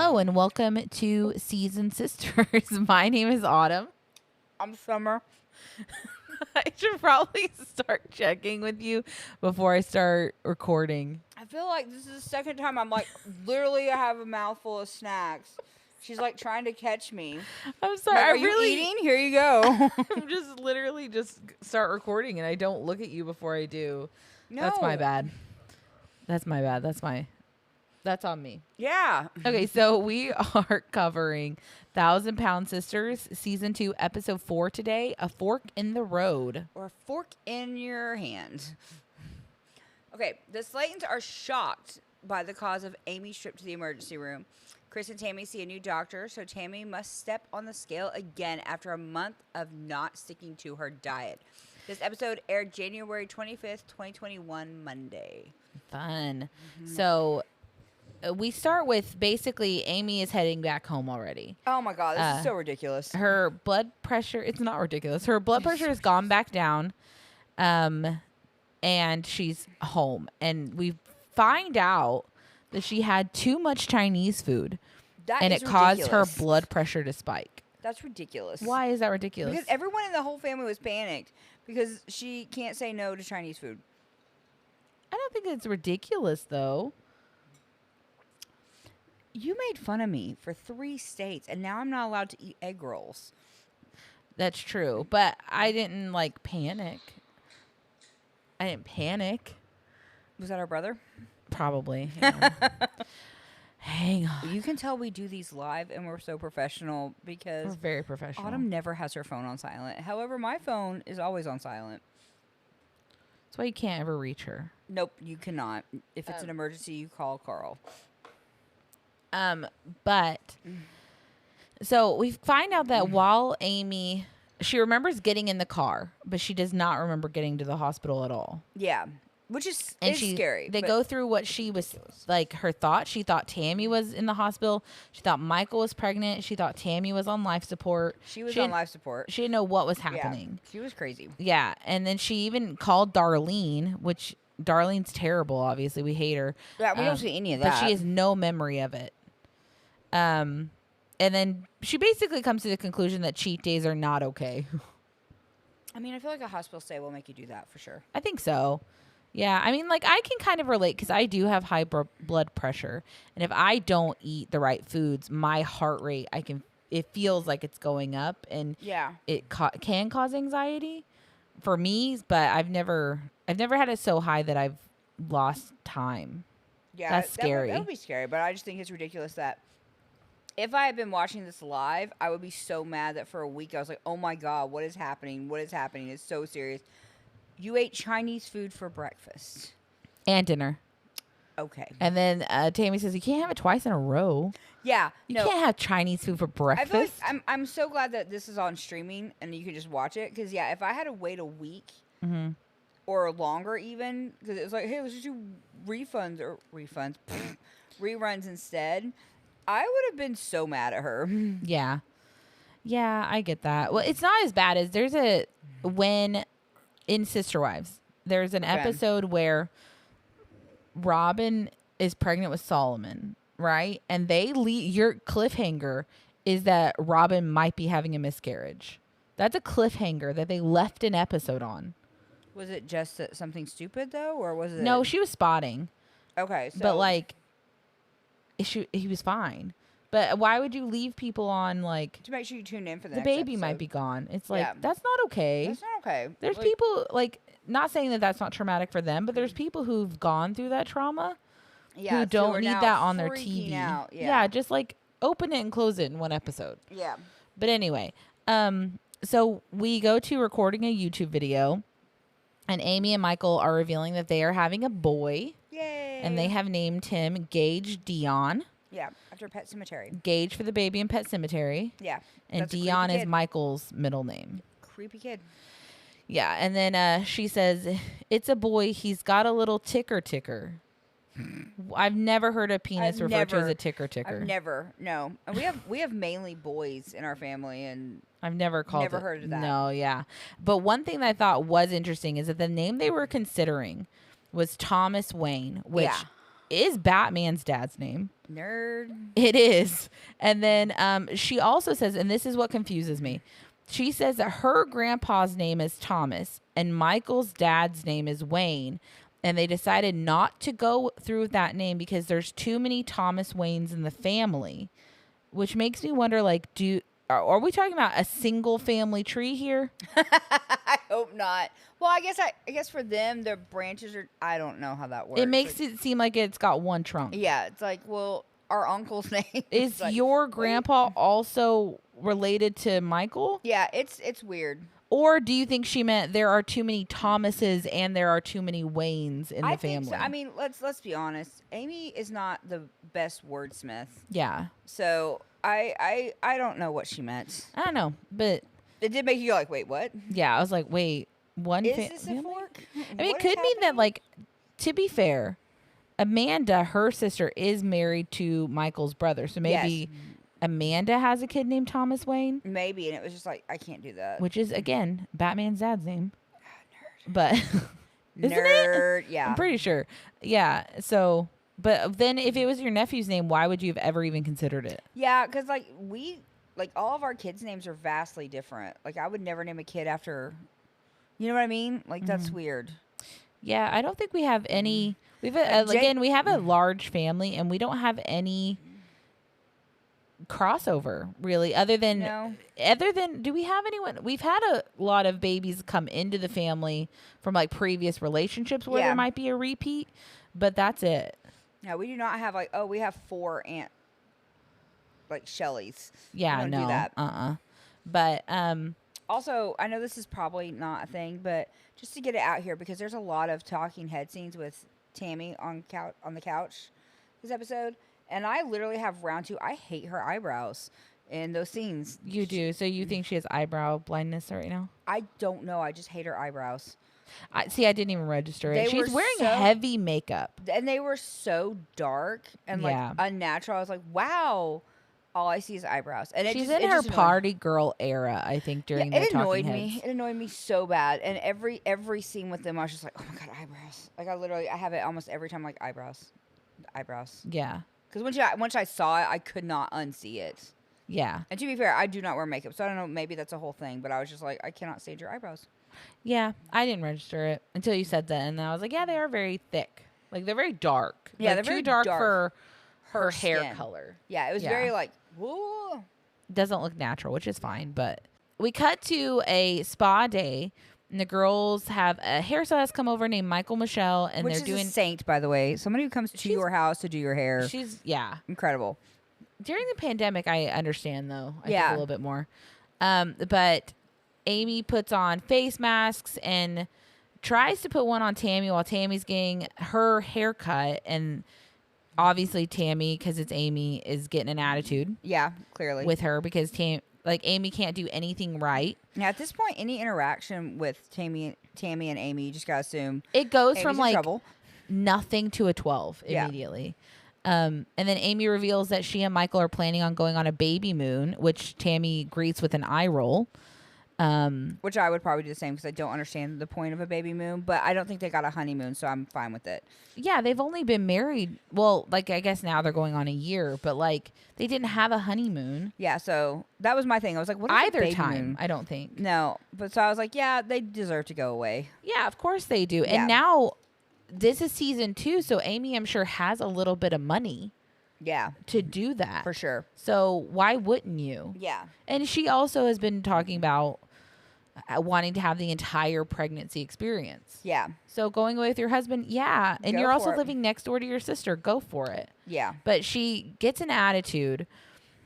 Hello and welcome to Seasoned Sisters. My name is Autumn. I'm Summer. I should probably start checking with you before I start recording. I feel like this is the second time I'm like, literally, I have a mouthful of snacks. She's like trying to catch me. I'm sorry. Like, are you eating? Here you go. I'm just literally just start recording and I don't look at you before I do. No. That's my bad. That's on me. Yeah. Okay, so we are covering 1,000-Pound Sisters, Season 2, Episode 4 today, A Fork in the Road. Or a fork in your hand. Okay, the Slaytons are shocked by the cause of Amy's trip to the emergency room. Chris and Tammy see a new doctor, so Tammy must step on the scale again after a month of not sticking to her diet. This episode aired January 25th, 2021, Monday. Fun. So we start with basically Amy is heading back home already. Oh my God, this is so ridiculous. Her blood pressure, it's not ridiculous. Her blood pressure has gone back down, and she's home. And we find out that she had too much Chinese food, and it caused her blood pressure to spike. That's ridiculous. Why is that ridiculous? Because everyone in the whole family was panicked because she can't say no to Chinese food. I don't think it's ridiculous, though. You made fun of me for 3 states, and now I'm not allowed to eat egg rolls. That's true, but I didn't, panic. I didn't panic. Was that our brother? Probably. Hang on. You can tell we do these live, and we're so professional because We're very professional. Autumn never has her phone on silent. However, my phone is always on silent. That's why you can't ever reach her. Nope, you cannot. If it's an emergency, you call Carl. But so we find out that while Amy, she remembers getting in the car, but she does not remember getting to the hospital at all. Yeah, which is scary. They go through what she was her thought. She thought Tammy was in the hospital. She thought Michael was pregnant. She thought Tammy was on life support. She was on life support. She didn't know what was happening. Yeah, she was crazy. Yeah, and then she even called Darlene, which Darlene's terrible. Obviously, we hate her. Yeah, we don't see any of that. But she has no memory of it. And then she basically comes to the conclusion that cheat days are not okay. I mean, I feel like a hospital stay will make you do that for sure. I think so. Yeah, I mean, I can kind of relate because I do have high blood pressure, and if I don't eat the right foods, my heart rate, it feels like it's going up, and yeah, it can cause anxiety for me. But I've never had it so high that I've lost time. Yeah, that's scary. That would be scary, but I just think it's ridiculous that if I had been watching this live, I would be so mad that for a week I was like, oh my God, what is happening? What is happening? It's so serious. You ate Chinese food for breakfast. And dinner. Okay. And then Tammy says, you can't have it twice in a row. Yeah. You can't have Chinese food for breakfast. I feel like I'm so glad that this is on streaming and you can just watch it. Because, yeah, if I had to wait a week or longer even, because it was like, hey, let's just do reruns instead, I would have been so mad at her. Yeah. Yeah, I get that. Well, it's not as bad as when in Sister Wives, there's an episode where Robin is pregnant with Solomon, right? And your cliffhanger is that Robin might be having a miscarriage. That's a cliffhanger that they left an episode on. Was it just something stupid though, or was it? No, she was spotting. Okay, so but he was fine. But why would you leave people on to make sure you tune in for the next baby episode might be gone? It's that's not okay. That's not okay. There's people not saying that that's not traumatic for them, but there's people who've gone through that trauma who don't need that on their TV. Yeah, just open it and close it in one episode. Yeah. But anyway, so we go to recording a YouTube video, and Amy and Michael are revealing that they are having a boy. Yay! And they have named him Gage Dion. Yeah, after Pet Cemetery. Gage for the baby in Pet Cemetery. Yeah. And Dion is Michael's middle name. Creepy kid. Yeah, and then she says, it's a boy. He's got a little ticker. I've never heard a penis referred to as a ticker. I've never, no. And we have mainly boys in our family, and I've never heard of that. No, yeah. But one thing that I thought was interesting is that the name they were considering was Thomas Wayne, which is Batman's dad's name. Nerd. It is. And then she also says, and this is what confuses me. She says that her grandpa's name is Thomas and Michael's dad's name is Wayne. And they decided not to go through with that name because there's too many Thomas Waynes in the family, which makes me wonder, like, are we talking about a single family tree here? I hope not. Well, I guess for them, their branches are. I don't know how that works. It makes it seem like it's got one trunk. Yeah, it's like, well, our uncle's name is like, your grandpa also related to Michael? Yeah, it's weird. Or do you think she meant there are too many Thomases and there are too many Waynes in the family? Think so. I mean, let's be honest. Amy is not the best wordsmith. Yeah. So I don't know what she meant. I don't know, but it did make you go like, wait, what? Yeah, I was like, wait, is this a fork? I mean, it could mean that, like, to be fair, Amanda, her sister, is married to Michael's brother, so maybe Amanda has a kid named Thomas Wayne. Maybe, and it was just like, I can't do that. Which is, again, Batman's dad's name. Nerd. But isn't Nerd, it? Yeah. I'm pretty sure. Yeah. So, but then if it was your nephew's name, why would you have ever even considered it? Yeah, because like all of our kids' names are vastly different. Like I would never name a kid after, you know what I mean? Like that's weird. Yeah, I don't think we have any. We have a large family, and we don't have any crossover really, other than do we have anyone? We've had a lot of babies come into the family from like previous relationships where there might be a repeat, but that's it. Yeah, we do not have we have 4 aunt like Shelleys. Yeah, we don't do that. But also, I know this is probably not a thing, but just to get it out here because there's a lot of talking head scenes with Tammy on the couch this episode. And I literally have round 2. I hate her eyebrows in those scenes. You do? So you think she has eyebrow blindness right now? I don't know. I just hate her eyebrows. I didn't even register it. She's wearing heavy makeup. And they were so dark and like unnatural. I was like, wow. All I see is eyebrows. And she's in her party girl era, I think, during the talking heads. It annoyed me so bad. And every scene with them, I was just like, oh my God, eyebrows. Like I have it almost every time, like eyebrows. Yeah. Because once I saw it, I could not unsee it. Yeah. And to be fair, I do not wear makeup, so I don't know. Maybe that's a whole thing. But I was just like, I cannot stand your eyebrows. Yeah, I didn't register it until you said that, and then I was like, yeah, they are very thick. Like they're very dark. Yeah, like, they're very too dark for her hair skin. color. Yeah, it was very like, whoa. Doesn't look natural, which is fine. But we cut to a spa day. And the girls have a hairstylist come over named Michael Michelle, and they're doing a saint, by the way. Somebody who comes to your house to do your hair. She's incredible. During the pandemic, I understand though. I think a little bit more. But Amy puts on face masks and tries to put one on Tammy while Tammy's getting her haircut, and obviously Tammy, because it's Amy, is getting an attitude. Yeah, clearly with her because Amy can't do anything right. Now, at this point, any interaction with Tammy and Amy, you just gotta assume it goes Amy's from like trouble. Nothing to a 12 immediately. And then Amy reveals that she and Michael are planning on going on a baby moon, which Tammy greets with an eye roll. Which I would probably do the same because I don't understand the point of a baby moon, but I don't think they got a honeymoon, so I'm fine with it. Yeah, they've only been married. Well, like I guess now they're going on a year, but like they didn't have a honeymoon. Yeah, so that was my thing. I was like, what is either a baby time? Moon? I don't think. No, but so I was like, yeah, they deserve to go away. Yeah, of course they do. Yeah. And now this is season 2, so Amy, I'm sure, has a little bit of money. Yeah, to do that for sure. So why wouldn't you? Yeah, and she also has been talking about wanting to have the entire pregnancy experience. Yeah. So going away with your husband, and you're also living next door to your sister, go for it. Yeah. But she gets an attitude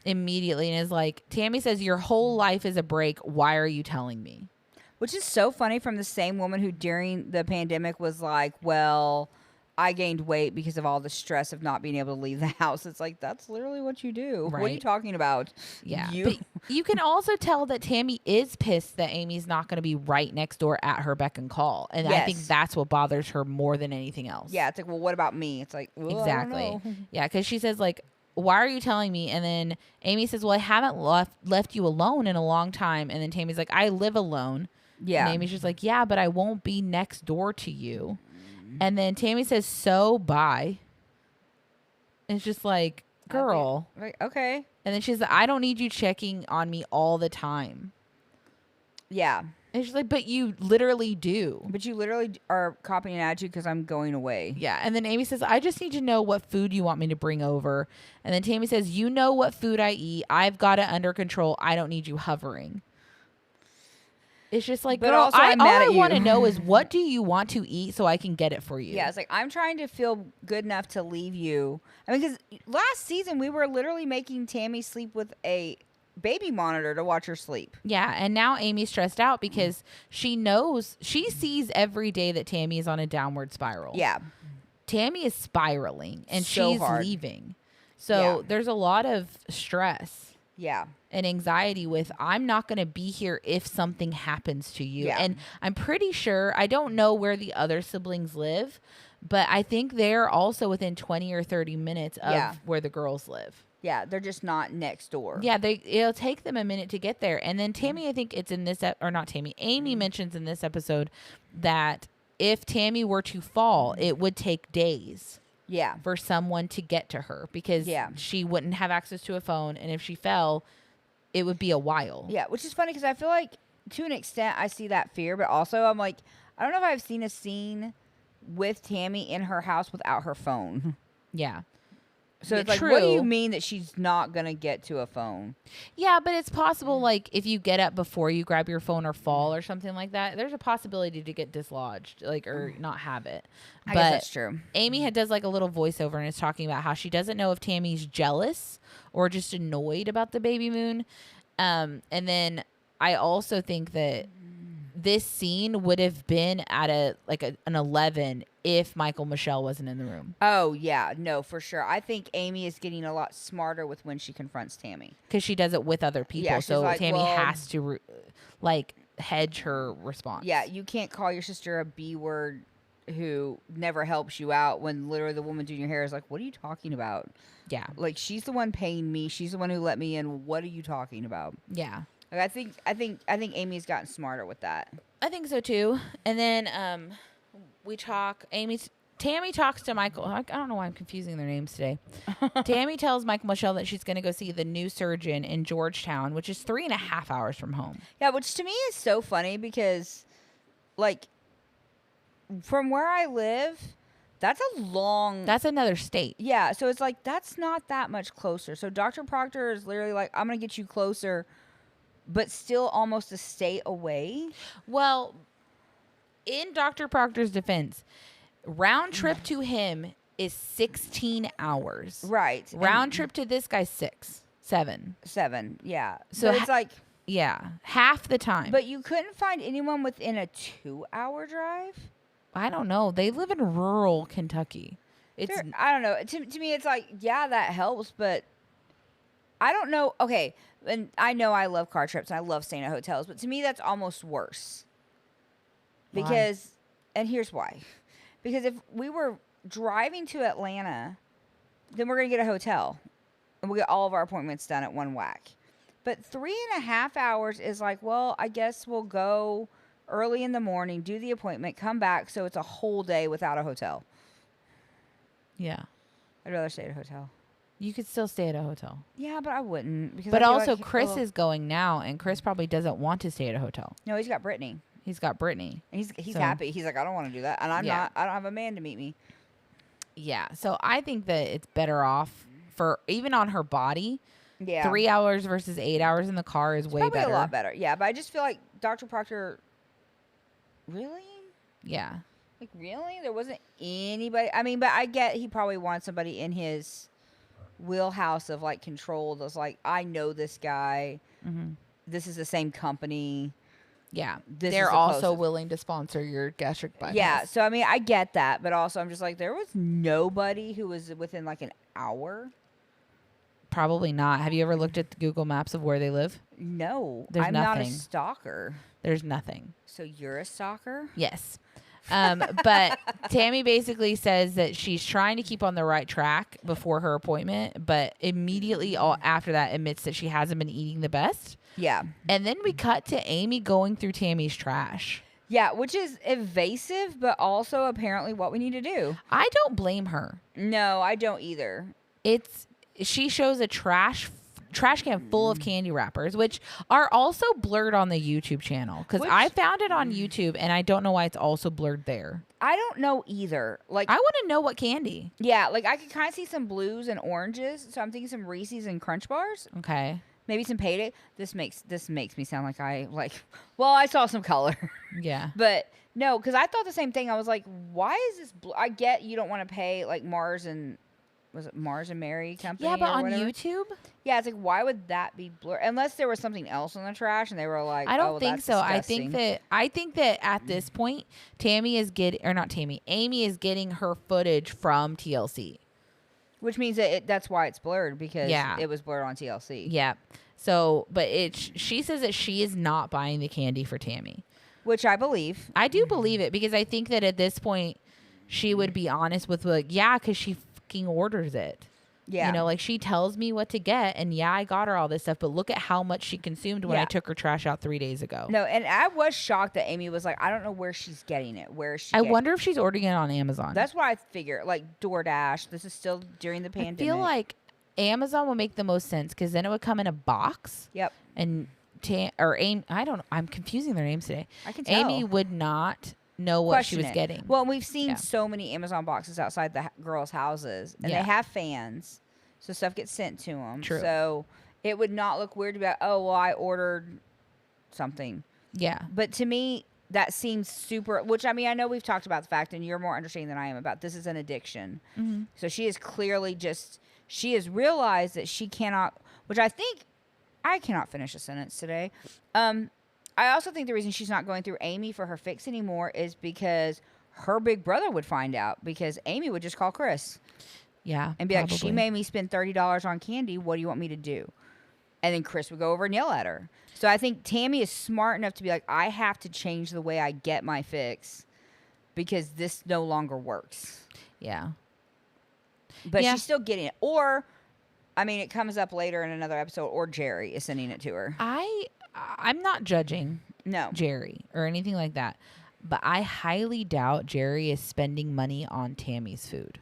immediately and is like, Tammy says, your whole life is a break. Why are you telling me? Which is so funny from the same woman who during the pandemic was like, well, I gained weight because of all the stress of not being able to leave the house. It's like, that's literally what you do. Right. What are you talking about? Yeah. But you can also tell that Tammy is pissed that Amy's not going to be right next door at her beck and call. And I think that's what bothers her more than anything else. Yeah. It's like, well, what about me? It's like, exactly. Yeah. Because she says, like, why are you telling me? And then Amy says, well, I haven't left you alone in a long time. And then Tammy's like, I live alone. Yeah. And Amy's just like, yeah, but I won't be next door to you. And then Tammy says, so bye. And it's just like, girl. Like, okay. And then she's like, I don't need you checking on me all the time. Yeah. And she's like, but you literally do. But you literally are copying an attitude because I'm going away. Yeah. And then Amy says, I just need to know what food you want me to bring over. And then Tammy says, you know what food I eat. I've got it under control. I don't need you hovering. It's just like, but girl, also all I want to know is what do you want to eat so I can get it for you? Yeah, it's like, I'm trying to feel good enough to leave you. I mean, because last season we were literally making Tammy sleep with a baby monitor to watch her sleep. Yeah, and now Amy's stressed out because she sees every day that Tammy is on a downward spiral. Yeah. Tammy is spiraling and So she's hard. leaving. So Yeah. there's a lot of stress Yeah. and anxiety with, I'm not going to be here if something happens to you. Yeah. And I'm pretty sure, I don't know where the other siblings live, but I think they're also within 20 or 30 minutes of where the girls live. Yeah, they're just not next door. Yeah, it'll take them a minute to get there. And then Tammy, I think it's in this, or not Tammy, Amy mentions in this episode that if Tammy were to fall, it would take days. Yeah. For someone to get to her because she wouldn't have access to a phone. And if she fell, it would be a while. Yeah, which is funny because I feel like to an extent I see that fear, but also I'm like, I don't know if I've seen a scene with Tammy in her house without her phone. Yeah. So it's like, what do you mean that she's not going to get to a phone? Yeah, but it's possible, like, if you get up before you grab your phone or fall or something like that, there's a possibility to get dislodged, like, or not have it. I guess that's true. Amy does, like, a little voiceover and is talking about how she doesn't know if Tammy's jealous or just annoyed about the baby moon. And then I also think that this scene would have been at an 11 if Michael Michelle wasn't in the room. Oh, yeah. No, for sure. I think Amy is getting a lot smarter with when she confronts Tammy. Because she does it with other people. Yeah, so like, Tammy has to, hedge her response. Yeah, you can't call your sister a B word who never helps you out when literally the woman doing your hair is like, what are you talking about? Yeah. Like, she's the one paying me. She's the one who let me in. What are you talking about? Yeah. Like, I think Amy's gotten smarter with that. I think so too. And then Tammy talks to Michael. I don't know why I'm confusing their names today. Tammy tells Michael Michelle that she's going to go see the new surgeon in Georgetown, which is 3.5 hours from home. Yeah, which to me is so funny because, like, from where I live, that's another state. Yeah, so it's like, that's not that much closer. So Dr. Proctor is literally like, I'm going to get you closer, but still almost a state away. Well, in Dr. Proctor's defense, round trip to him is 16 hours. Right. Round trip to this guy, 7. Yeah. So it's like, yeah, half the time. But you couldn't find anyone within a 2-hour drive? I don't know. They live in rural Kentucky. I don't know. To me, it's like, yeah, that helps, but I don't know. Okay, and I know I love car trips and I love staying at hotels, but to me, that's almost worse. Because, and here's why. Because if we were driving to Atlanta, then we're going to get a hotel. And we'll get all of our appointments done at one whack. But 3.5 hours is like, well, I guess we'll go early in the morning, do the appointment, come back. So it's a whole day without a hotel. Yeah. I'd rather stay at a hotel. You could still stay at a hotel. Yeah, but I wouldn't. Because but also, like, Chris is going now, and Chris probably doesn't want to stay at a hotel. No, he's got Brittany. He's got Brittany. And he's happy. He's like, I don't want to do that. And I'm not. I don't have a man to meet me. Yeah. So I think that it's better off for, even on her body, 3 hours versus 8 hours in the car is way probably better. A lot better. Yeah, but I just feel like Dr. Proctor, really? Yeah. Like, really? There wasn't anybody. I mean, but I get he probably wants somebody in his wheelhouse of, like, control. That's like, I know this guy. Mm-hmm. This is the same company. Yeah. They're also willing to sponsor your gastric bypass. Yeah. So, I mean, I get that. But also, I'm just like, there was nobody who was within, like, an hour. Probably not. Have you ever looked at the Google Maps of where they live? No. I'm not a stalker. There's nothing. So you're a stalker? Yes. But Tammy basically says that she's trying to keep on the right track before her appointment, but immediately after that admits that she hasn't been eating the best. Yeah. And then we cut to Amy going through Tammy's trash. Yeah, which is evasive, but also apparently what we need to do. I don't blame her. No, I don't either. she shows a trash can full of candy wrappers, which are also blurred on the YouTube channel. Because I found it on YouTube, and I don't know why it's also blurred there. I don't know either. Like, I want to know what candy. Yeah, like I could kind of see some blues and oranges. So I'm thinking some Reese's and Crunch Bars. Okay. Maybe some Payday. This makes me sound like well, I saw some color. Yeah. But no, because I thought the same thing. I was like, why is this blue? I get you don't want to pay like Mars and Mary company? Yeah, but on whatever. YouTube? Yeah, it's like, why would that be blurred? Unless there was something else in the trash and they were like, I don't think that's so. disgusting. I think that at this point, Amy is getting her footage from TLC. Which means that that's why it's blurred, because it was blurred on TLC. Yeah. So, but she says that she is not buying the candy for Tammy. Which I believe. I do believe it, because I think that at this point, she would be honest with like, yeah, because she fucking orders it. Yeah. You know, like she tells me what to get, and yeah, I got her all this stuff, but look at how much she consumed when I took her trash out 3 days ago. No, and I was shocked that Amy was like, I don't know where she's getting it. Where is she? I wonder if she's ordering it on Amazon. That's why I figure, like DoorDash. This is still during the pandemic. I feel like Amazon would make the most sense, because then it would come in a box. Yep. And Amy, I don't know. I'm confusing their names today. I can tell. Amy would not know what she was getting. Well, we've seen so many Amazon boxes outside the girls' houses, and they have fans, so stuff gets sent to them. True. So it would not look weird to be like, oh, well, I ordered something. Yeah. But to me, that seems super, which, I mean, I know we've talked about the fact, and you're more understanding than I am about this is an addiction. Mm-hmm. So she is clearly she has realized that she cannot, which I cannot finish a sentence today. I also think the reason she's not going through Amy for her fix anymore is because her big brother would find out, because Amy would just call Chris. Yeah. And be like, she made me spend $30 on candy. What do you want me to do? And then Chris would go over and yell at her. So I think Tammy is smart enough to be like, I have to change the way I get my fix, because this no longer works. Yeah. But she's still getting it. Or, I mean, it comes up later in another episode, or Jerry is sending it to her. I'm not judging Jerry or anything like that, but I highly doubt Jerry is spending money on Tammy's food.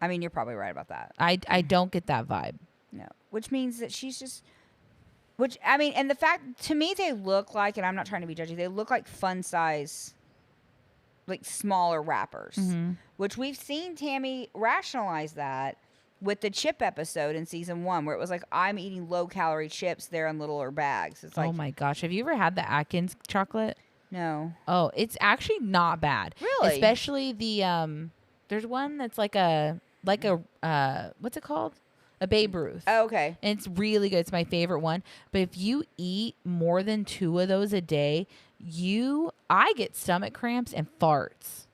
I mean, you're probably right about that. I don't get that vibe. No. Which means that she's just... Which, I mean, and the fact... To me, they look like, and I'm not trying to be judgy, they look like fun size, like smaller wrappers. Mm-hmm. Which we've seen Tammy rationalize that with the chip episode in season 1, where it was like, I'm eating low-calorie chips. They're in littler bags. It's like, oh, my gosh. Have you ever had the Atkins chocolate? No. Oh, it's actually not bad. Really? Especially the... There's one that's like a what's it called? A Babe Ruth. Oh, okay. And it's really good. It's my favorite one. But if you eat more than 2 of those a day, I get stomach cramps and farts.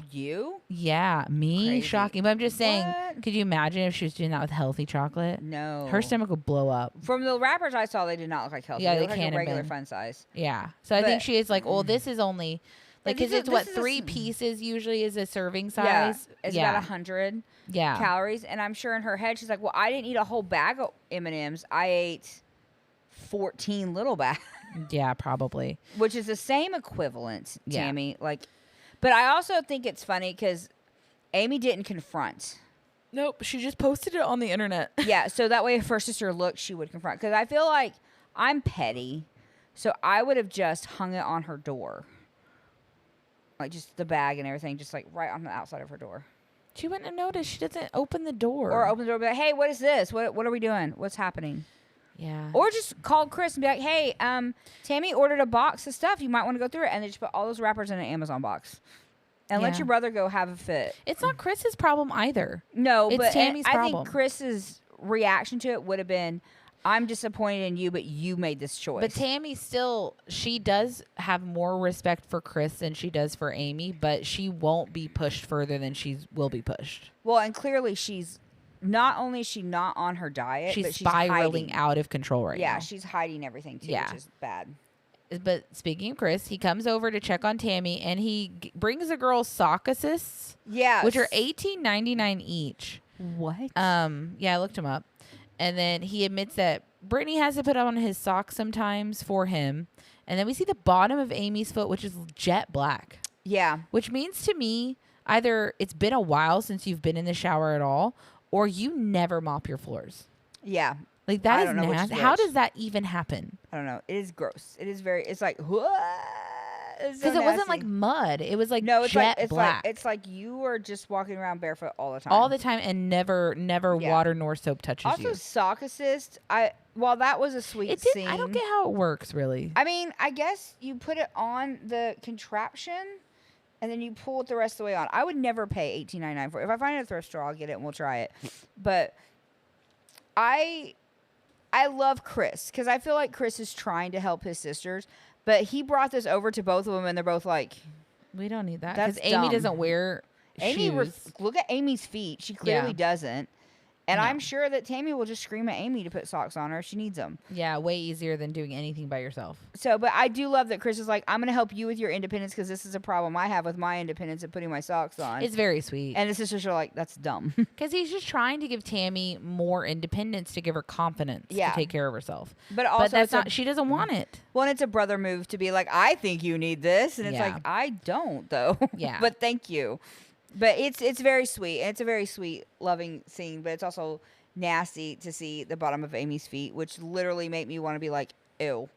You? Yeah, me. Crazy. Shocking. But I'm just saying, What? could you imagine if she was doing that with healthy chocolate? No. Her stomach would blow up. From the wrappers I saw, they did not look like healthy. Yeah, they they looked like can't a have regular been. fun size. Yeah. So I think she is like, well, this is only... Like, because it's what, 3 pieces usually is a serving size? Yeah, it's about 100 calories. And I'm sure in her head, she's like, well, I didn't eat a whole bag of M&Ms. I ate 14 little bags. Yeah, probably. Which is the same equivalent, Tammy. Yeah. But I also think it's funny because Amy didn't confront. Nope, she just posted it on the internet. Yeah, so that way if her sister looked, she would confront. Because I feel like I'm petty, so I would have just hung it on her door. Like, just the bag and everything, just, like, right on the outside of her door. She wouldn't have noticed. She doesn't open the door. Or open the door and be like, hey, what is this? What are we doing? What's happening? Yeah. Or just call Chris and be like, hey, Tammy ordered a box of stuff. You might want to go through it. And they just put all those wrappers in an Amazon box. And let your brother go have a fit. It's not Chris's problem either. No, it's Tammy's problem. I think Chris's reaction to it would have been, I'm disappointed in you, but you made this choice. But Tammy she does have more respect for Chris than she does for Amy, but she won't be pushed further than she will be pushed. Well, and clearly she's not only is she not on her diet, but she's spiraling out of control right now. Yeah, she's hiding everything too, which is bad. But speaking of Chris, he comes over to check on Tammy, and he brings the girls sock assists. Yeah, which are $18.99 each. What? Yeah, I looked him up. And then he admits that Brittany has to put on his socks sometimes for him. And then we see the bottom of Amy's foot, which is jet black. Yeah. Which means to me, either it's been a while since you've been in the shower at all, or you never mop your floors. Yeah. Like, that I is don't know which is nasty. How which. does that even happen? I don't know. It is gross. It is very. It's like what? It's so Because it wasn't like nasty. mud. It was like No, it's jet like black. it's like you are just walking around barefoot all the time. All the time, and never Yeah. water nor soap touches Also, you. sock assist. While that was a sweet scene. I don't get how it works, really. I mean, I guess you put it on the contraption, and then you pull it the rest of the way on. I would never pay $18.99 for it. If I find it at a thrift store, I'll get it and we'll try it. But I love Chris because I feel like Chris is trying to help his sisters, but he brought this over to both of them, and they're both like, We don't need that. That's Because Amy dumb. doesn't wear shoes. Look at Amy's feet. She clearly Yeah. doesn't. And No. I'm sure that Tammy will just scream at Amy to put socks on her if she needs them. Yeah, way easier than doing anything by yourself. So, but I do love that Chris is like, I'm going to help you with your independence because this is a problem I have with my independence and putting my socks on. It's very sweet. And the sisters are like, that's dumb. Because he's just trying to give Tammy more independence to give her confidence Yeah. to take care of herself. But also, But that's it's a- not. She doesn't want it. well, and it's a brother move to be like, I think you need this. And it's Yeah. like, I don't, though. Yeah. But thank you. But it's very sweet. And it's a very sweet, loving scene. But it's also nasty to see the bottom of Amy's feet, which literally make me want to be like, ew.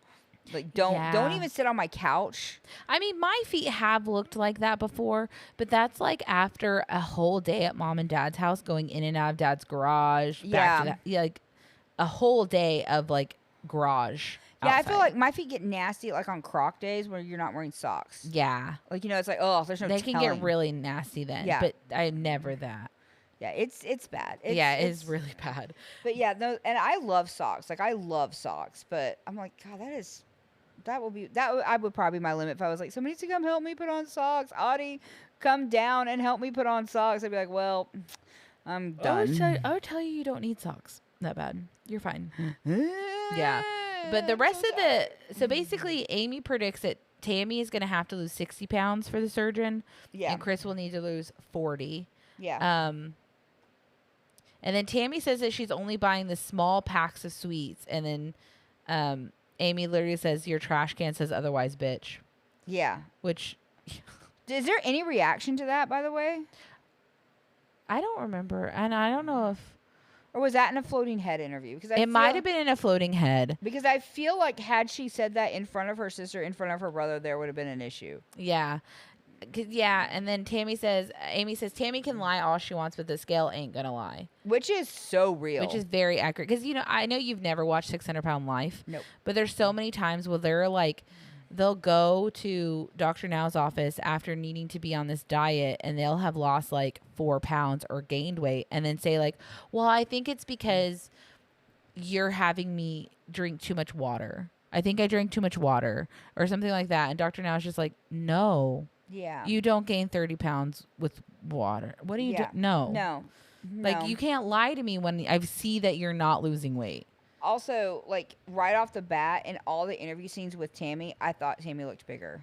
Like, don't Yeah. even sit on my couch. I mean, my feet have looked like that before, but that's like after a whole day at mom and dad's house, going in and out of dad's garage. Back to Yeah. that, yeah, like a whole day of like garage. Yeah, I outside. feel like my feet get nasty like on Croc days where you're not wearing socks. Yeah, Like, you know, it's like, oh, there's no they can telling. get really nasty then. Yeah. But I'm never that. Yeah, it's bad. Yeah, it it's is really bad. But yeah, no, and I love socks. Like, I love socks, but I'm like, God, I would probably be my limit if I was like, somebody needs to come help me put on socks. Audie, come down and help me put on socks. I'd be like, well, I'm done. I would tell you don't need socks that bad. You're fine. Yeah. But the rest of so basically, Amy predicts that Tammy is going to have to lose 60 pounds for the surgeon. Yeah. And Chris will need to lose 40. Yeah. And then Tammy says that she's only buying the small packs of sweets. And then Amy literally says, your trash can says otherwise, bitch. Yeah. Which Is there any reaction to that, by the way? I don't remember. And I don't know if Or was that in a floating head interview? Because it might have been in a floating head. Because I feel like had she said that in front of her sister, in front of her brother, there would have been an issue. Yeah. Yeah. And then Amy says, Tammy can lie all she wants, but the scale ain't going to lie. Which is so real. Which is very accurate. Because, I know you've never watched 600 Pound Life. Nope. But there's so many times where they're like, they'll go to Dr. Now's office after needing to be on this diet and they'll have lost like 4 pounds or gained weight and then say like, well, I think it's because you're having me drink too much water. I think I drank too much water or something like that. And Dr. Now is just like, no, Yeah. you don't gain 30 pounds with water. What do you do? Yeah. No. No. Like, No. you can't lie to me when I see that you're not losing weight. Also, like, right off the bat, in all the interview scenes with Tammy, I thought Tammy looked bigger.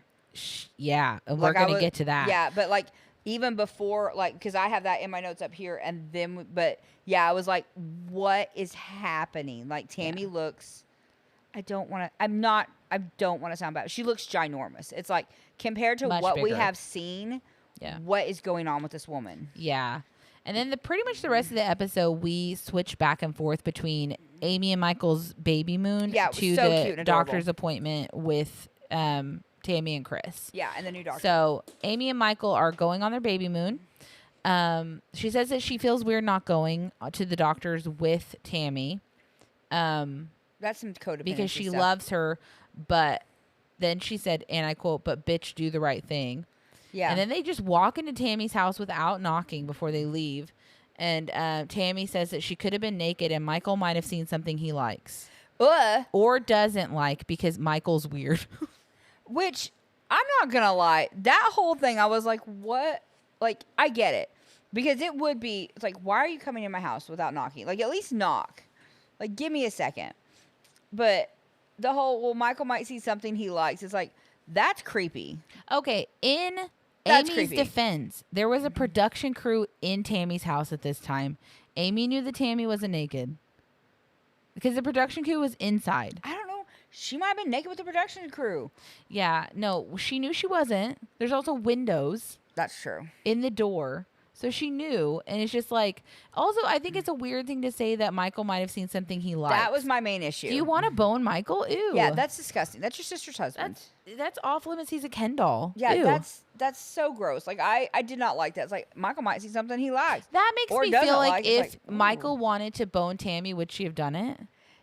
Yeah. And Like, we're I going to get to that. Yeah, but, like, even before, like, because I have that in my notes up here, and then, but, yeah, I was like, what is happening? Like, Tammy looks, I don't want to sound bad. She looks ginormous. It's like, compared to Much what we bigger. have seen, Yeah. what is going on with this woman? Yeah. And then pretty much the rest of the episode, we switch back and forth between Amy and Michael's baby moon Yeah, it was to so the cute and adorable. doctor's appointment with Tammy and Chris. Yeah, and the new doctor. So Amy and Michael are going on their baby moon. She says that she feels weird not going to the doctor's with Tammy That's some codependency because she stuff. loves her. But then she said, and I quote, "But bitch, do the right thing." Yeah. And then they just walk into Tammy's house without knocking before they leave. And Tammy says that she could have been naked and Michael might have seen something he likes. Or doesn't like because Michael's weird. Which, I'm not going to lie, that whole thing, I was like, what? Like, I get it. Because it would be, it's like, why are you coming in my house without knocking? Like, at least knock. Like, give me a second. But the whole, well, Michael might see something he likes. It's like, that's creepy. Okay, in That's Amy's creepy. defense, there was a production crew in Tammy's house at this time. Amy knew that Tammy wasn't naked. Because the production crew was inside. I don't know. She might have been naked with the production crew. Yeah, no, she knew she wasn't. There's also windows That's true. in the door. So she knew, and it's just like. Also, I think it's a weird thing to say that Michael might have seen something he liked. That was my main issue. Do you want to bone Michael? Ew. Yeah, that's disgusting. That's your sister's husband. That's off limits. He's a Ken doll. Yeah, Ew. that's so gross. Like I did not like that. It's like Michael might see something he likes. That makes or me doesn't feel like like. if It's like, Michael wanted to bone Tammy, would she have done it?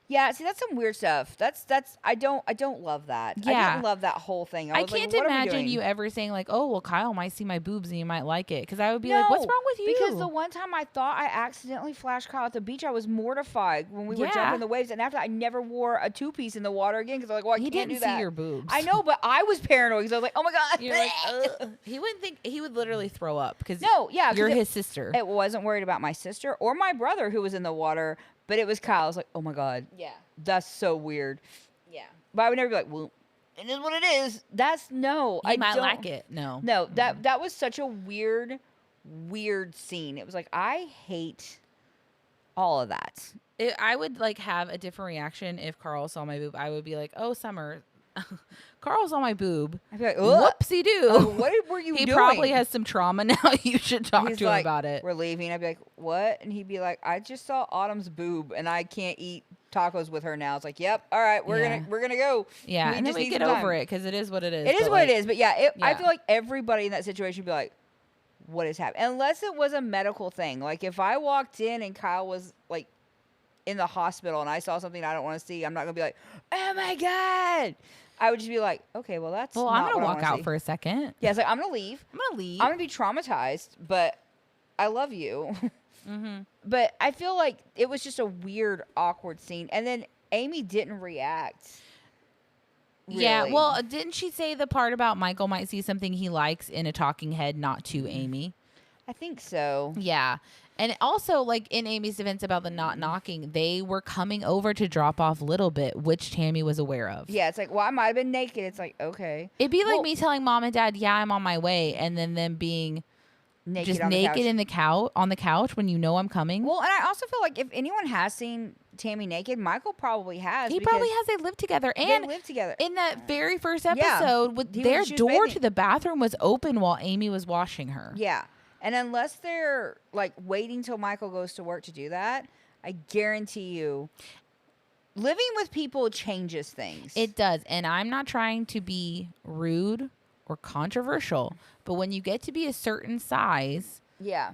Yeah, see, that's some weird stuff. That's I don't love that. I Yeah. didn't love that whole thing. I was like, can't what are we imagine doing? you ever saying like, "Oh, well, Kyle might see my boobs and you might like it," because I would be No, like, "What's wrong with you?" Because the one time I thought I accidentally flashed Kyle at the beach, I was mortified when we were Yeah. jumping the waves, and after that, I never wore a 2-piece in the water again because I was like, well, I he can't didn't do that. see your boobs. I know, but I was paranoid because I was like, oh my god. You're like, ugh. He wouldn't think. He would literally throw up because No, yeah, 'cause you're it- his sister. It wasn't worried about my sister or my brother who was in the water, but it was Kyle. I was like, oh my god, Yeah, that's so weird. yeah. But I would never be like, well, it is what it is. That's no. He I might don't, like it. No, No, that was such a weird scene. It was like I hate all of that. I would like have a different reaction if Carl saw my boob. I would be like, "Oh, Summer, Carl saw my boob. I'd be like, ugh. Whoopsie doo." Oh, what were you He doing? probably has some trauma now. You should talk He's to him like, about it. We're leaving. I'd be like, what? And he'd be like, I just saw Autumn's boob and I can't eat tacos with her now. It's like, yep, all right, we're Yeah. gonna go. Yeah, and then just we need get some time. over it because it is what it is. It is but, what like, it is. But yeah, I yeah. feel like everybody in that situation would be like, what is happening? Unless it was a medical thing. Like if I walked in and Kyle was like in the hospital and I saw something I don't want to see, I'm not gonna be like, oh my god. I would just be like, okay, well that's. Well, not I'm gonna what I walk wanna out see. for a second. Yeah, it's like I'm gonna leave. I'm gonna leave. I'm gonna be traumatized, but I love you. Mm-hmm. But I feel like it was just a weird, awkward scene, and then Amy didn't react. Yeah. really. Well, didn't she say the part about Michael might see something he likes in a talking head, not to Amy? I think so. Yeah. And also, like in Amy's defense about the not knocking, they were coming over to drop off Little Bit, which Tammy was aware of. Yeah, it's like, well, I might have been naked. It's like, okay, It'd be like Well- me telling mom and dad, "Yeah, I'm on my way," and then them being naked just on the naked couch. in the on the couch when you know I'm coming. Well, and I also feel like if anyone has seen Tammy naked, Michael probably has. He because probably has. They live together, They and live together. in that very first Yeah. episode, with She their was door bathing. to the bathroom was open while Amy was washing her. Yeah, and unless they're like waiting till Michael goes to work to do that, I guarantee you, living with people changes things. It does, and I'm not trying to be rude or controversial, but when you get to be a certain size, yeah.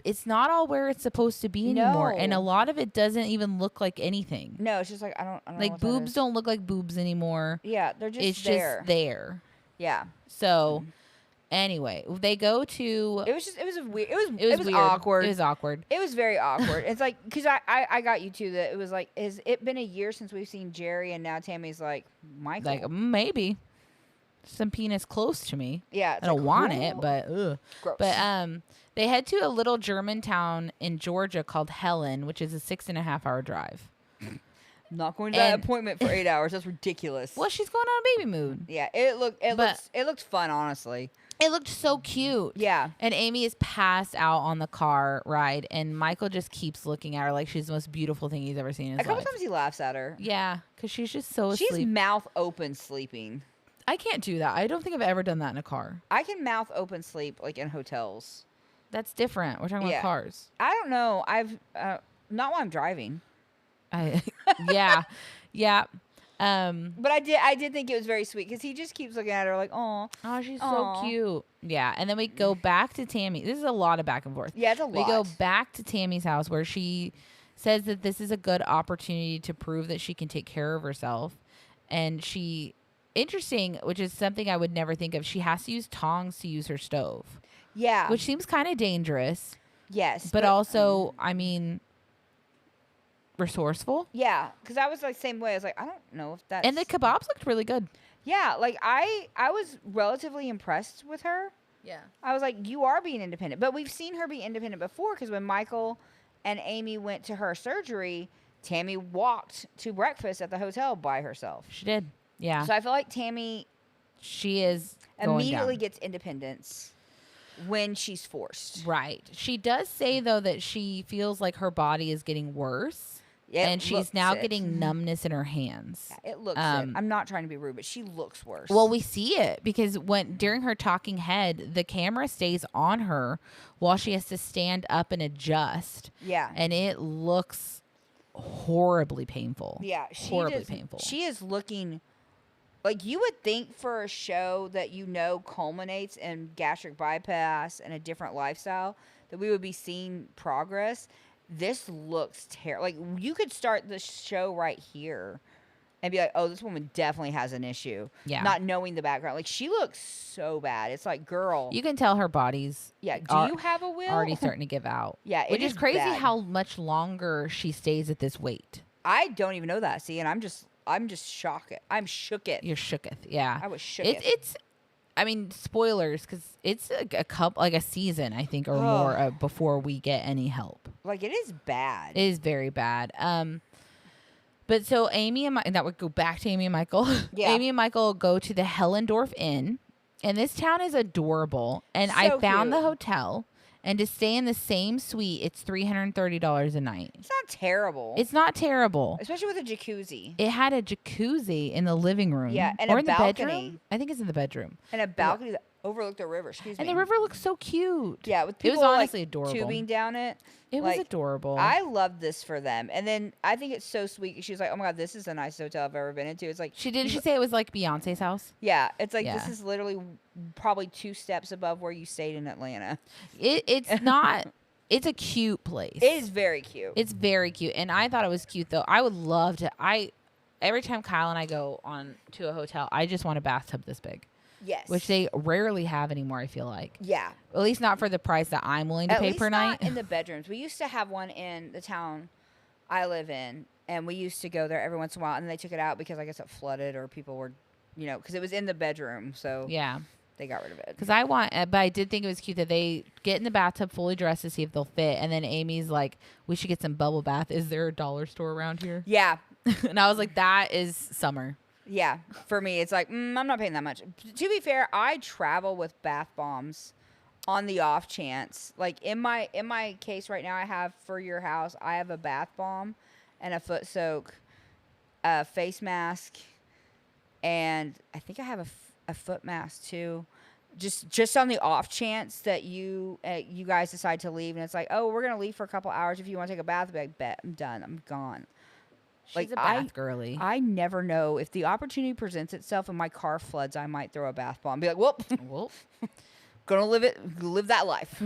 it's not all where it's supposed to be anymore, and a No. lot of it doesn't even look like anything. No, it's just like I don't know Like what that boobs is. don't look like boobs anymore. Yeah, they're just It's there. just there. Yeah. So anyway, they go to. It was a weird. It was weird. awkward. It was awkward. It was very awkward. It's like because I got you too that it was like has it been a year since we've seen Jerry and now Tammy's like Michael. Like maybe some penis close to me. yeah, it's I don't like, want ooh, it, but ugh. gross. But they head to a little German town in Georgia called Helen, which is a 6.5-hour drive. not going to that and- appointment for 8 hours. That's ridiculous. Well, she's going on a baby moon. Yeah, But- it looked fun, honestly. It looked so cute. Yeah. And Amy is passed out on the car ride, and Michael just keeps looking at her like she's the most beautiful thing he's ever seen in A his couple life. times he laughs at her. Yeah, because she's just so She's asleep. mouth open sleeping. I can't do that. I don't think I've ever done that in a car. I can mouth open sleep like in hotels. That's different. We're talking Yeah. about cars. I don't know. I've not while I'm driving, Yeah, yeah. but I did think it was very sweet because he just keeps looking at her like, oh, Oh, she's Aw. so cute. Yeah, and then we go back to Tammy. This is a lot of back and forth. yeah, it's a We lot. go back to Tammy's house where she says that this is a good opportunity to prove that she can take care of herself. And she, interesting, which is something I would never think of, she has to use tongs to use her stove, Yeah. which seems kind of dangerous, yes. but also, I mean, resourceful. yeah, because I was like same way. I was like, I don't know if that's And the kebabs looked really good. yeah. Like I was relatively impressed with her. Yeah. I was like, you are being independent, but we've seen her be independent before because when Michael and Amy went to her surgery, Tammy walked to breakfast at the hotel by herself. She did. Yeah. So I feel like Tammy She is going immediately down. gets independence when she's forced. Right. She does say though that she feels like her body is getting worse. and she's now getting numbness in her hands. Yeah, it looks it. I'm not trying to be rude, but she looks worse. Well, we see it because during her talking head, the camera stays on her while she has to stand up and adjust. Yeah. And it looks horribly painful. Yeah. Horribly painful. She is looking like you would think for a show that culminates in gastric bypass and a different lifestyle that we would be seeing progress. This looks terrible. Like, you could start the show right here and be like, oh, this woman definitely has an issue. Yeah. Not knowing the background. Like, she looks so bad. It's like, girl. You can tell her body's Yeah. Do you have a will? already starting to give out. Yeah. Which is crazy bad. how much longer she stays at this weight. I don't even know that. See, and I'm just shocked. I'm shooketh. You're shooketh. Yeah. I was shooketh. It's I mean, spoilers, because it's a couple, like a season, I think, or more before we get any help. Like, it is bad. It is very bad. But so Amy and that would go back to Amy and Michael. Yeah. Amy and Michael go to the Hellendorf Inn, and this town is adorable. And So I found cute. the hotel, and to stay in the same suite, it's $330 a night. It's not terrible. It's not terrible. Especially with a jacuzzi. It had a jacuzzi in the living room. Yeah, and or a in the balcony. bedroom. I think it's in the bedroom. And a balcony that overlooked the river. Excuse me. And the river looks so cute. Yeah, with It people was honestly adorable. tubing down it. It was adorable. I love this for them. And then I think it's so sweet. She was like, oh my God, this is the nicest hotel I've ever been into. It's like, She say it was like Beyonce's house? yeah, it's like, this Yeah. is literally probably 2 steps above where you stayed in Atlanta. It's not. It's a cute place. It is very cute. It's very cute, and I thought it was cute though. I would love to. Every time Kyle and I go on to a hotel, I just want a bathtub this big, yes. which they rarely have anymore. I feel like, yeah. at least not for the price that I'm willing to At pay least per not night. in the bedrooms. We used to have one in the town I live in, and we used to go there every once in a while, and they took it out because I guess it flooded or people were, because it was in the bedroom, so Yeah, they got rid of it. because but I did think it was cute that they get in the bathtub fully dressed to see if they'll fit, and then Amy's like, "We should get some bubble bath. Is there a dollar store around here?" Yeah. And I was like, "That is summer." Yeah, for me, it's like, I'm not paying that much. To be fair, I travel with bath bombs on the off chance. Like, in my case right now, I have for your house, I have a bath bomb and a foot soak, a face mask, and I think I have a foot mask too. Just on the off chance that you guys decide to leave, and it's like, oh, we're gonna leave for a couple hours. If you want to take a bath, I'll be like, bet, I'm done, I'm gone. She's a bath girly. I never know if the opportunity presents itself and my car floods, I might throw a bath bomb. Be like, whoop, Well, gonna live that life.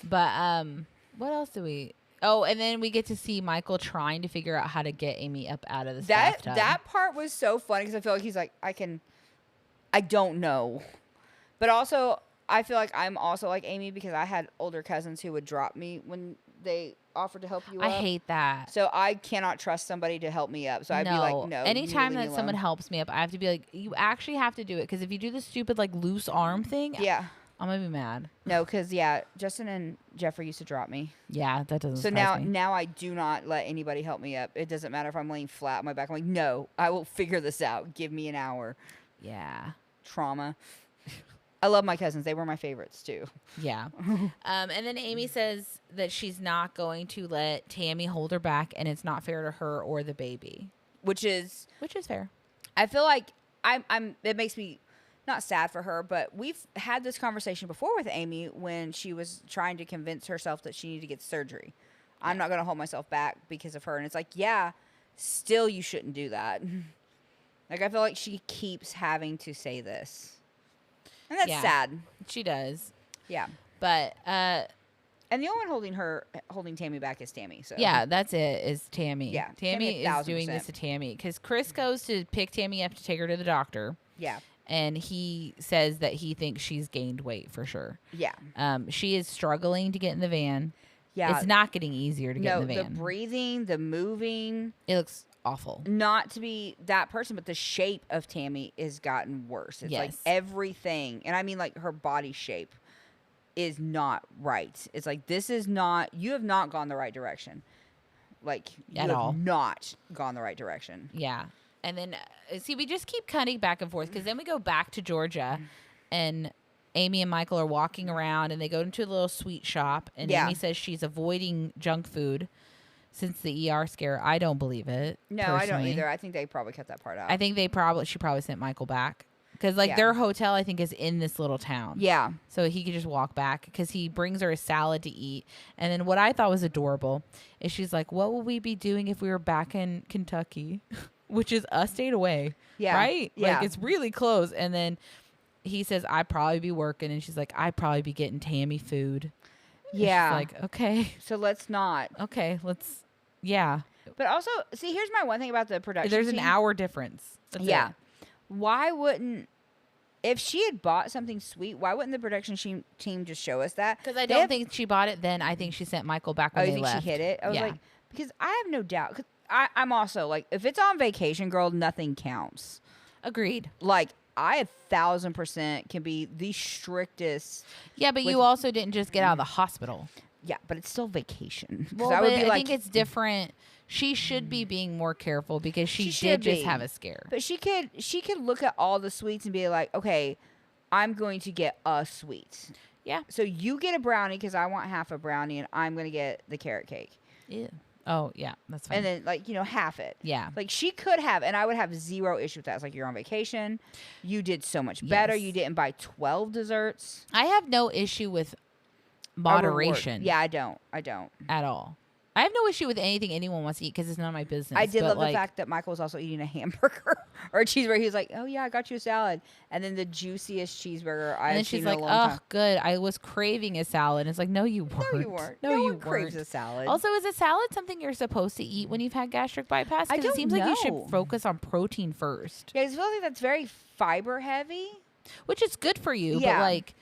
but what else do we? Oh, and then we get to see Michael trying to figure out how to get Amy up out of this bathtub. That part was so funny because I feel like he's like, I don't know, but also I feel like I'm also like Amy because I had older cousins who would drop me when they offered to help you up. I hate that. So I cannot trust somebody to help me up. So I'd be like, no. Anytime you leave that me someone alone. helps me up, I have to be like, you actually have to do it. Because if you do the stupid, like, loose arm thing, Yeah. I'm going to be mad. No, because, Justin and Jeffrey used to drop me. Yeah, that doesn't So surprise me. now I do not let anybody help me up. It doesn't matter if I'm laying flat on my back. I'm like, no, I will figure this out. Give me an hour. Yeah. Trauma. I love my cousins. They were my favorites, too. Yeah. And then Amy says that she's not going to let Tammy hold her back, and it's not fair to her or the baby. Which is fair. I feel like it makes me not sad for her, but we've had this conversation before with Amy when she was trying to convince herself that she needed to get surgery. I'm not going to hold myself back because of her. And it's like, yeah, still you shouldn't do that. Like, I feel like she keeps having to say this. And that's sad. She does. Yeah. But And the only one holding Tammy back is Tammy. So yeah, that's it, is Tammy. Yeah, Tammy Tammy, is doing this to Tammy because Chris goes to pick Tammy up to take her to the doctor. Yeah. And he says that he thinks she's gained weight for sure. Yeah. She is struggling to get in the van. Yeah. It's not getting easier to get in the van. The breathing, the moving. It looks awful. Not to be that person, but the shape of Tammy has gotten worse. It's like Yes. everything, and I mean like her body shape is not right. It's like you have not gone the right direction. Like you At have all. not gone the right direction. Yeah. And then, see, we just keep cutting back and forth because then we go back to Georgia and Amy and Michael are walking around and they go into a little sweet shop and Yeah. Amy says she's avoiding junk food since the ER scare. I don't believe it. No, personally. I don't either. I think they probably cut that part out. I think she probably sent Michael back. Because, like, Yeah. their hotel, I think, is in this little town. Yeah. So he could just walk back because he brings her a salad to eat. And then what I thought was adorable is she's like, what would we be doing if we were back in Kentucky? Which is a state away. Yeah. Right? Yeah. Like, it's really close. And then he says, I'd probably be working. And she's like, I'd probably be getting Tammy food. And Yeah. she's like, okay. So let's not. Okay, let's, yeah. But also, see, here's my one thing about the production There's an team. hour difference. That's Yeah. it. Why wouldn't, if she had bought something sweet, why wouldn't the production team just show us that? Because I don't think she bought it then. I think she sent Michael back when you they think left. she hid it? I was Yeah. like, because I have no doubt. Cause I'm also like, if it's on vacation, girl, nothing counts. Agreed. Like, I 1,000% can be the strictest. Yeah, but you also didn't just get out of the hospital. Yeah, but it's still vacation. 'Cause Well, I would but be I like, think it's different. She should be being more careful because she She did should just be. have a scare. but she could look at all the sweets and be like, okay, I'm going to get a sweet. Yeah. So you get a brownie because I want half a brownie, and I'm going to get the carrot cake. Yeah. Oh, yeah. That's fine. And then, like, half it. yeah. Like, she could have, and I would have zero issue with that. It's like, you're on vacation. You did so much better. Yes. You didn't buy 12 desserts. I have no issue with A reward. moderation Yeah, I don't. at all. I have no issue with anything anyone wants to eat because it's none of my business. I did but, love like, the fact that Michael was also eating a hamburger or a cheeseburger. He was like, oh, yeah, I got you a salad. And then the juiciest cheeseburger and I've then seen she's in like, a long oh, time. good. I was craving a salad. And it's like, no, you weren't. No, you weren't. No, you one craves weren't. a salad. Also, is a salad something you're supposed to eat when you've had gastric bypass? I Because it don't seems like you know. should focus on protein first, yeah, I feel like that's very fiber heavy. which is good for you. Yeah. But, like,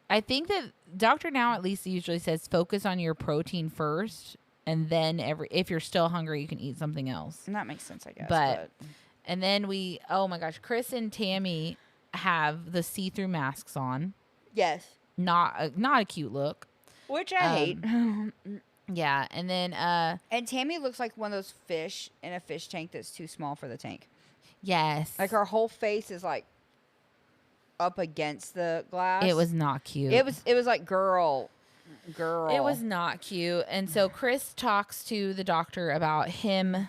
I think that Dr. Now at least usually says focus on your protein first. And then if you're still hungry, you can eat something else. And that makes sense, I guess. But and then oh my gosh, Chris and Tammy have the see-through masks on. yes. Not a cute look. Which I hate. Yeah, and then And Tammy looks like one of those fish in a fish tank that's too small for the tank. yes. Like, her whole face is like up against the glass. It was not cute. It was like girl. It was not cute. And so Chris talks to the doctor about him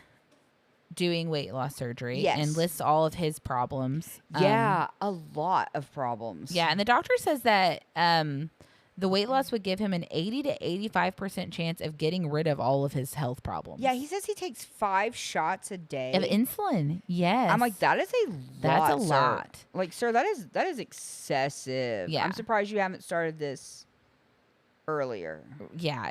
doing weight loss surgery Yes. and lists all of his problems. Yeah, a lot of problems. Yeah, and the doctor says that the weight loss would give him an 80 to 85% chance of getting rid of all of his health problems. Yeah, he says he takes 5 shots a day Of insulin. Yes. I'm like, that is a lot. That's a sir. lot. Like, sir, that is excessive. Yeah. I'm surprised you haven't started this earlier. Yeah.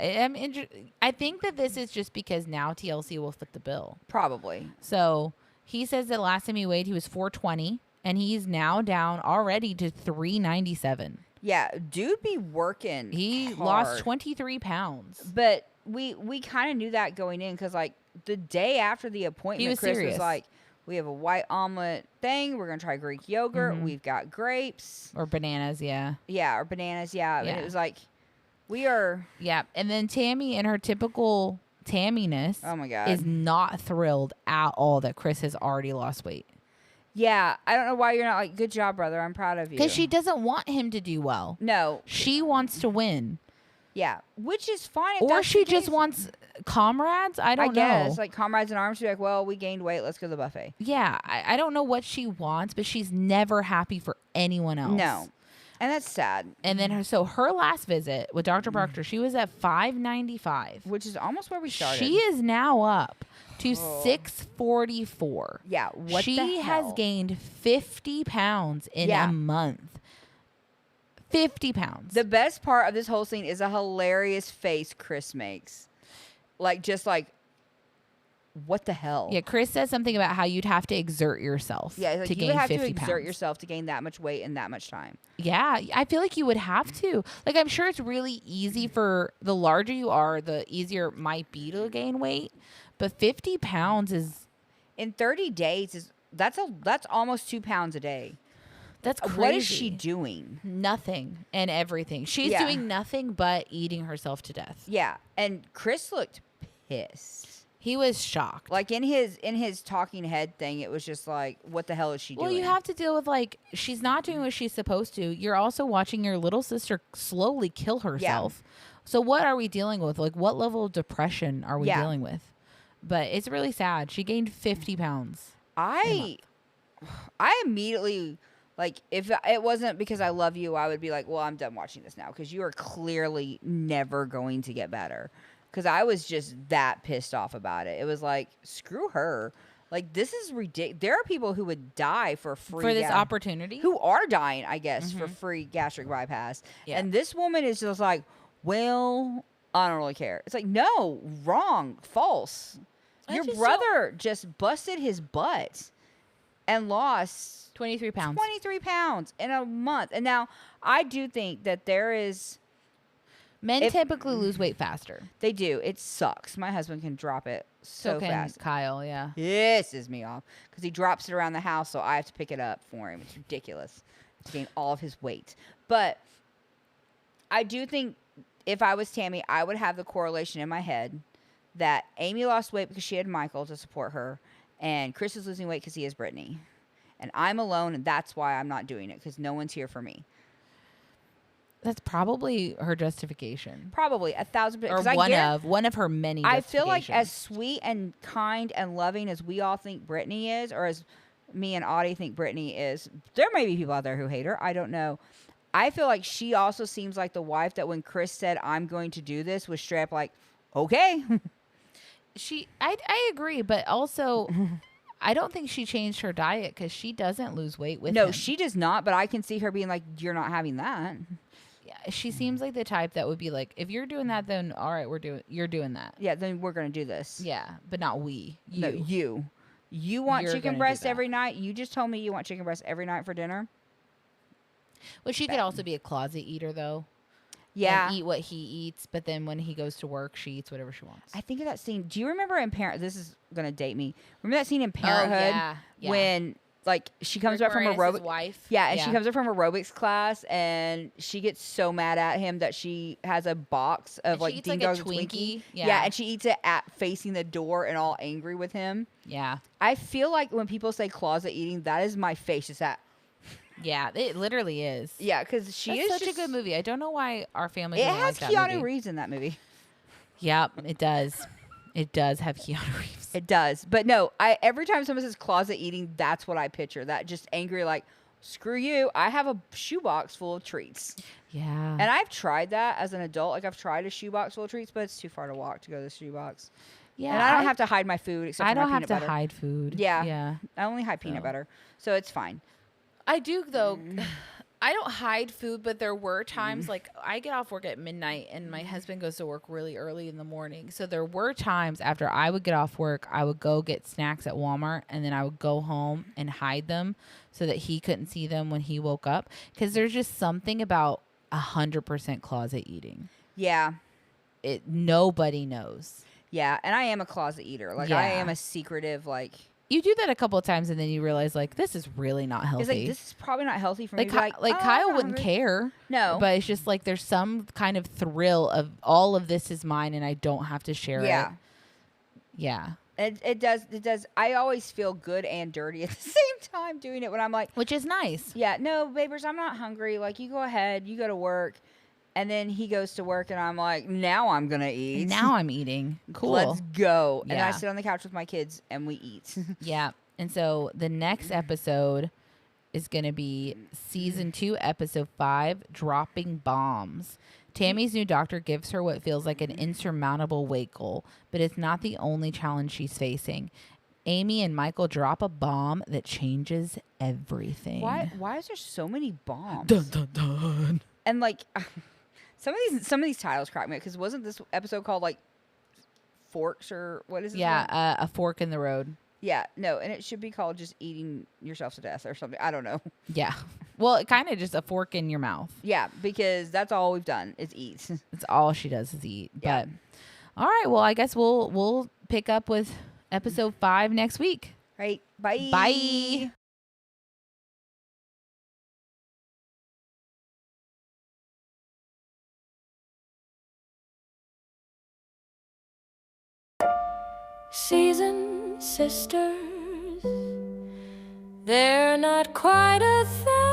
I think that this is just because now TLC will foot the bill. Probably. So he says that last time he weighed, he was 420, and he's now down already to 397. Yeah, dude be working. He hard. lost 23 pounds. But we kind of knew that going in because, like, the day after the appointment, was Chris serious. was like, we have a white omelet thing. We're going to try Greek yogurt. Mhm. We've got grapes. Or bananas, yeah. Yeah, or bananas. Yeah. And Yeah. it was like, we are. Yeah. And then Tammy, in her typical Tamminess, Oh, my God. is not thrilled at all that Chris has already lost weight. Yeah. I don't know why you're not like, good job, brother. I'm proud of you. Because she doesn't want him to do well. No. She wants to win. Yeah. Which is fine. If Or that's she the just case. wants comrades. I don't guess. know. Like, comrades in arms to be like, well, we gained weight. Let's go to the buffet. Yeah. I don't know what she wants, but she's never happy for anyone else. No. And that's sad. And then her last visit with Dr. Proctor, she was at 595. Which is almost where we started. She is now up to 644. Yeah. What she the hell? has gained 50 pounds in Yeah. a month. 50 pounds. The best part of this whole scene is a hilarious face Chris makes. Like, just like, what the hell? Yeah, Chris says something about how you'd have to exert yourself Yeah, like, to you gain would have 50 to exert pounds. yourself to gain that much weight in that much time. Yeah, I feel like you would have to. Like, I'm sure it's really easy for the larger you are, the easier it might be to gain weight. But 50 pounds is In 30 days, that's almost 2 pounds a day. that's crazy. What is she doing? Nothing and everything. She's Yeah. doing nothing but eating herself to death. Yeah, and Chris looked pissed. He was shocked. Like, in his talking head thing, it was just like, what the hell is she doing? Well, you have to deal with, like, she's not doing what she's supposed to. You're also watching your little sister slowly kill herself. So what are we dealing with? Like, what level of depression are we Yeah. dealing with? But it's really sad. She gained 50 pounds. I immediately, like, if it wasn't because I love you, I would be like, well, I'm done watching this now because you are clearly never going to get better. Because I was just that pissed off about it. It was like, screw her. Like, this is ridiculous. There are people who would die for free. For this opportunity? Who are dying, I guess, for free gastric bypass. Yeah. And this woman is just like, well, I don't really care. It's like, no, wrong, false. Your brother just busted his butt and lost 23 pounds. 23 pounds in a month. And now I do think that there is. Men typically lose weight faster. They do. It sucks. My husband can drop it so fast. Kyle, yeah. Pisses me off because he drops it around the house, so I have to pick it up for him. It's ridiculous to gain all of his weight. But I do think if I was Tammy, I would have the correlation in my head that Amy lost weight because she had Michael to support her, and Chris is losing weight because he has Brittany. And I'm alone, and that's why I'm not doing it, because no one's here for me. That's probably her justification. Probably 1,000%. Or one of her many. I feel like as sweet and kind and loving as we all think Brittany is, or as me and Audie think Brittany is, there may be people out there who hate her. I don't know. I feel like she also seems like the wife that when Chris said, "I'm going to do this," was straight up like, "Okay." I agree, but also I don't think she changed her diet because she doesn't lose weight with him. No, she does not. But I can see her being like, "You're not having that." She seems like the type that would be like, if you're doing that, then all right, you're doing that. Yeah, then we're gonna do this. Yeah, but not we. You. No, you. You want chicken breast every night? You just told me you want chicken breast every night for dinner. Well, she could also be a closet eater though. Yeah, and eat what he eats, but then when he goes to work, she eats whatever she wants. I think of that scene. Do you remember in This is gonna date me. Remember that scene in Parenthood when? Like, she comes back from aerobics. Wife. Yeah, and she comes up from aerobics class, and she gets so mad at him that she has a box of like Ding Dongs and Twinkie. Yeah, and she eats it facing the door and all angry with him. Yeah. I feel like when people say closet eating, that is my face. Is that? Yeah, it literally is. Yeah, because is such a good movie. I don't know why our family. It has Keanu Reeves in that movie. Yep, it does. It does have Keanu Reeves. It does. But no, every time someone says closet eating, that's what I picture. That just angry, like, screw you. I have a shoebox full of treats. Yeah. And I've tried that as an adult. Like, I've tried a shoebox full of treats, but it's too far to walk to go to the shoebox. Yeah. And I don't have to hide my food except for my peanut butter. I don't have to hide food. Yeah. Yeah. I only hide peanut butter. So it's fine. I do, though. I don't hide food, but there were times, like, I get off work at midnight and my husband goes to work really early in the morning. So there were times after I would get off work, I would go get snacks at Walmart and then I would go home and hide them so that he couldn't see them when he woke up. Because there's just something about 100% closet eating. Yeah. Nobody knows. Yeah. And I am a closet eater. Like, I am a secretive, like... You do that a couple of times and then you realize, like, this is really not healthy. It's like, this is probably not healthy for me. Like Kyle wouldn't care. No. But it's just like there's some kind of thrill of all of this is mine and I don't have to share it. Yeah. It does. I always feel good and dirty at the same time doing it when I'm like. Which is nice. Yeah. No, babers, I'm not hungry. Like, you go ahead. You go to work. And then he goes to work, and I'm like, now I'm going to eat. Now I'm eating. Cool. Let's go. Yeah. And I sit on the couch with my kids, and we eat. Yeah. And so the next episode is going to be season 2, episode 5, Dropping Bombs. Tammy's new doctor gives her what feels like an insurmountable weight goal, but it's not the only challenge she's facing. Amy and Michael drop a bomb that changes everything. Why is there so many bombs? Dun, dun, dun. And, like... Some of these titles crack me because wasn't this episode called like Forks or what is it? Yeah, a fork in the road. Yeah, no, and it should be called just eating yourself to death or something. I don't know. Yeah, well, it kind of just a fork in your mouth. Yeah, because that's all we've done is eat. That's all she does is eat. Yeah. But all right, well, I guess we'll pick up with episode 5 next week. Right. Bye. Bye. Seasoned sisters, they're not quite a thing.